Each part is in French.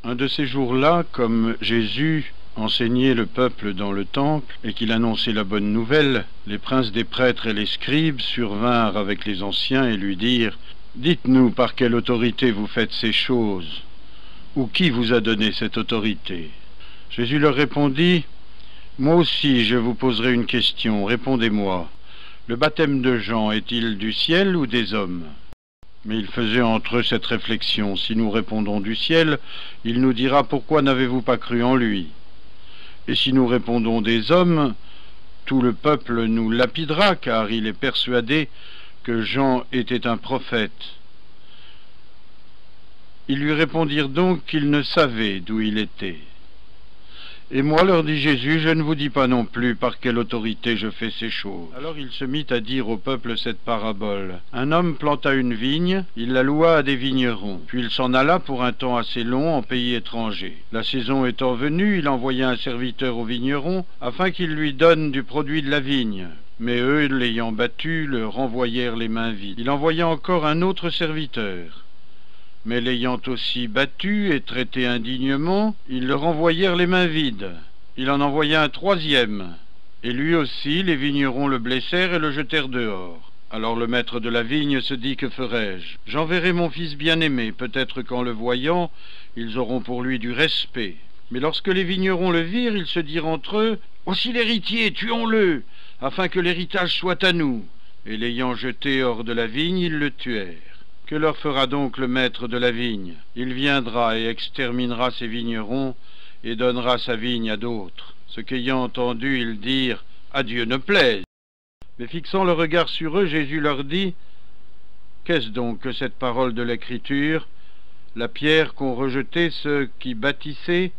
Un de ces jours-là, comme Jésus enseignait le peuple dans le temple et qu'il annonçait la bonne nouvelle, les princes des prêtres et les scribes survinrent avec les anciens et lui dirent: « Dites-nous par quelle autorité vous faites ces choses, ou qui vous a donné cette autorité ?» Jésus leur répondit: « Moi aussi je vous poserai une question, répondez-moi. Le baptême de Jean est-il du ciel ou des hommes ?» Mais ils faisaient entre eux cette réflexion: si nous répondons du ciel, il nous dira: pourquoi n'avez-vous pas cru en lui? Et si nous répondons des hommes, tout le peuple nous lapidera, car il est persuadé que Jean était un prophète. Ils lui répondirent donc qu'ils ne savaient d'où il était. Et moi, leur dit Jésus, je ne vous dis pas non plus par quelle autorité je fais ces choses. Alors il se mit à dire au peuple cette parabole. Un homme planta une vigne, il la loua à des vignerons, puis il s'en alla pour un temps assez long en pays étranger. La saison étant venue, il envoya un serviteur aux vignerons, afin qu'il lui donne du produit de la vigne. Mais eux, l'ayant battu, le renvoyèrent les mains vides. Il envoya encore un autre serviteur. Mais l'ayant aussi battu et traité indignement, ils le renvoyèrent les mains vides. Il en envoya un troisième, et lui aussi les vignerons le blessèrent et le jetèrent dehors. Alors le maître de la vigne se dit: que ferai-je? J'enverrai mon fils bien-aimé, peut-être qu'en le voyant, ils auront pour lui du respect. Mais lorsque les vignerons le virent, ils se dirent entre eux: voici l'héritier, tuons-le, afin que l'héritage soit à nous. Et l'ayant jeté hors de la vigne, ils le tuèrent. Que leur fera donc le maître de la vigne? Il viendra et exterminera ses vignerons et donnera sa vigne à d'autres. Ce qu'ayant entendu, ils dirent: à Dieu ne plaise. Mais fixant le regard sur eux, Jésus leur dit: qu'est-ce donc que cette parole de l'Écriture? La pierre qu'ont rejetée ceux qui bâtissaient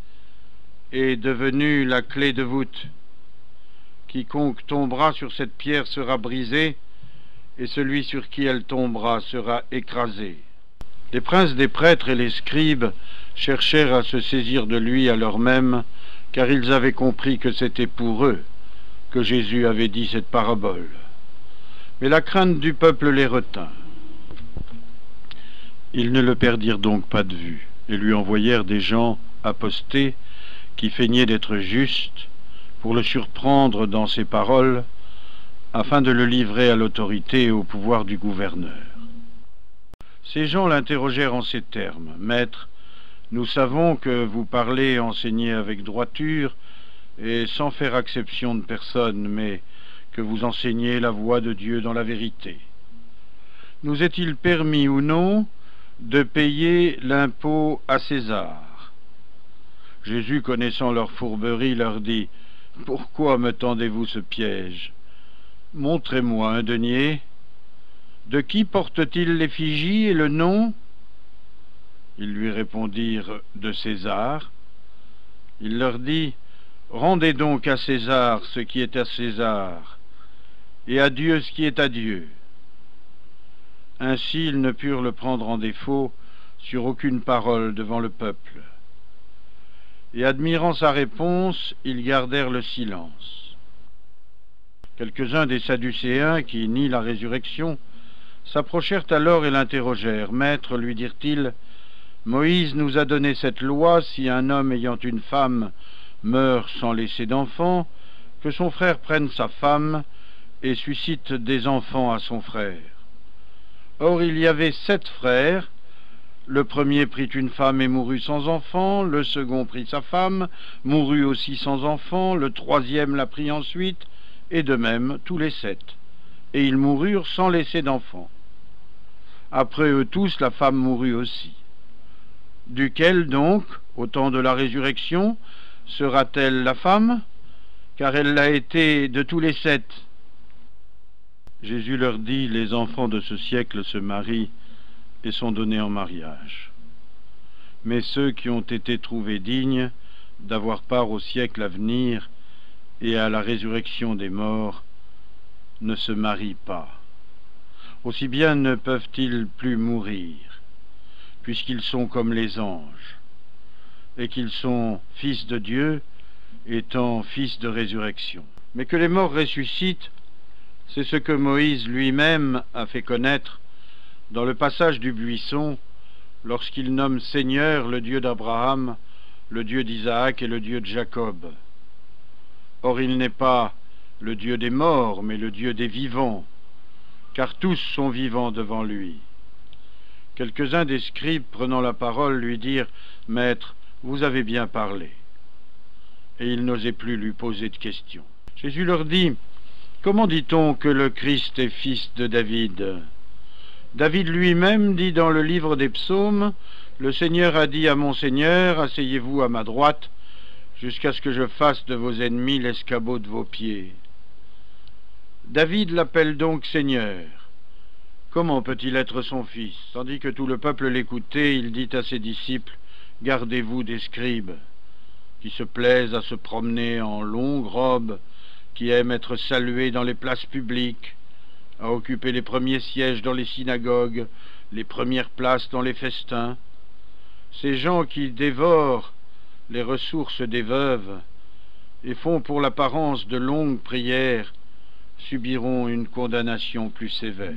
est devenue la clé de voûte. Quiconque tombera sur cette pierre sera brisé, et celui sur qui elle tombera sera écrasé. Les princes des prêtres et les scribes cherchèrent à se saisir de lui à l'heure même, car ils avaient compris que c'était pour eux que Jésus avait dit cette parabole. Mais la crainte du peuple les retint. Ils ne le perdirent donc pas de vue, et lui envoyèrent des gens apostés qui feignaient d'être justes pour le surprendre dans ses paroles, afin de le livrer à l'autorité et au pouvoir du gouverneur. Ces gens l'interrogèrent en ces termes: Maître, nous savons que vous parlez et enseignez avec droiture et sans faire acception de personne, mais que vous enseignez la voie de Dieu dans la vérité. Nous est-il permis ou non de payer l'impôt à César? Jésus, connaissant leur fourberie, leur dit: pourquoi me tendez-vous ce piège? Montrez-moi un denier. De qui porte-t-il l'effigie et le nom? Ils lui répondirent: de César. Il leur dit: rendez donc à César ce qui est à César, et à Dieu ce qui est à Dieu. Ainsi ils ne purent le prendre en défaut sur aucune parole devant le peuple. Et admirant sa réponse, ils gardèrent le silence. Quelques-uns des Sadducéens, qui nient la résurrection, s'approchèrent alors et l'interrogèrent. « Maître, lui dirent-ils, Moïse nous a donné cette loi: si un homme ayant une femme meurt sans laisser d'enfant, que son frère prenne sa femme et suscite des enfants à son frère. Or il y avait 7 frères. Le premier prit une femme et mourut sans enfant, le second prit sa femme, mourut aussi sans enfant, le troisième la prit ensuite, et de même tous les 7, et ils moururent sans laisser d'enfants. Après eux tous, la femme mourut aussi. Duquel donc, au temps de la résurrection, sera-t-elle la femme? Car elle l'a été de tous les 7. Jésus leur dit: les enfants de ce siècle se marient et sont donnés en mariage. Mais ceux qui ont été trouvés dignes d'avoir part au siècle à venir et à la résurrection des morts ne se marient pas. Aussi bien ne peuvent-ils plus mourir, puisqu'ils sont comme les anges, et qu'ils sont fils de Dieu, étant fils de résurrection. Mais que les morts ressuscitent, c'est ce que Moïse lui-même a fait connaître dans le passage du buisson, lorsqu'il nomme Seigneur le Dieu d'Abraham, le Dieu d'Isaac et le Dieu de Jacob. Or il n'est pas le Dieu des morts, mais le Dieu des vivants, car tous sont vivants devant lui. Quelques-uns des scribes, prenant la parole, lui dirent « Maître, vous avez bien parlé. » Et ils n'osaient plus lui poser de questions. Jésus leur dit « Comment dit-on que le Christ est fils de David ? David lui-même dit dans le livre des psaumes, « Le Seigneur a dit à mon Seigneur, asseyez-vous à ma droite, jusqu'à ce que je fasse de vos ennemis l'escabeau de vos pieds. » David l'appelle donc Seigneur. Comment peut-il être son fils? Tandis que tout le peuple l'écoutait, il dit à ses disciples, « Gardez-vous des scribes, qui se plaisent à se promener en longues robes, qui aiment être salués dans les places publiques, à occuper les premiers sièges dans les synagogues, les premières places dans les festins. Ces gens qui dévorent les ressources des veuves et font pour l'apparence de longues prières subiront une condamnation plus sévère. »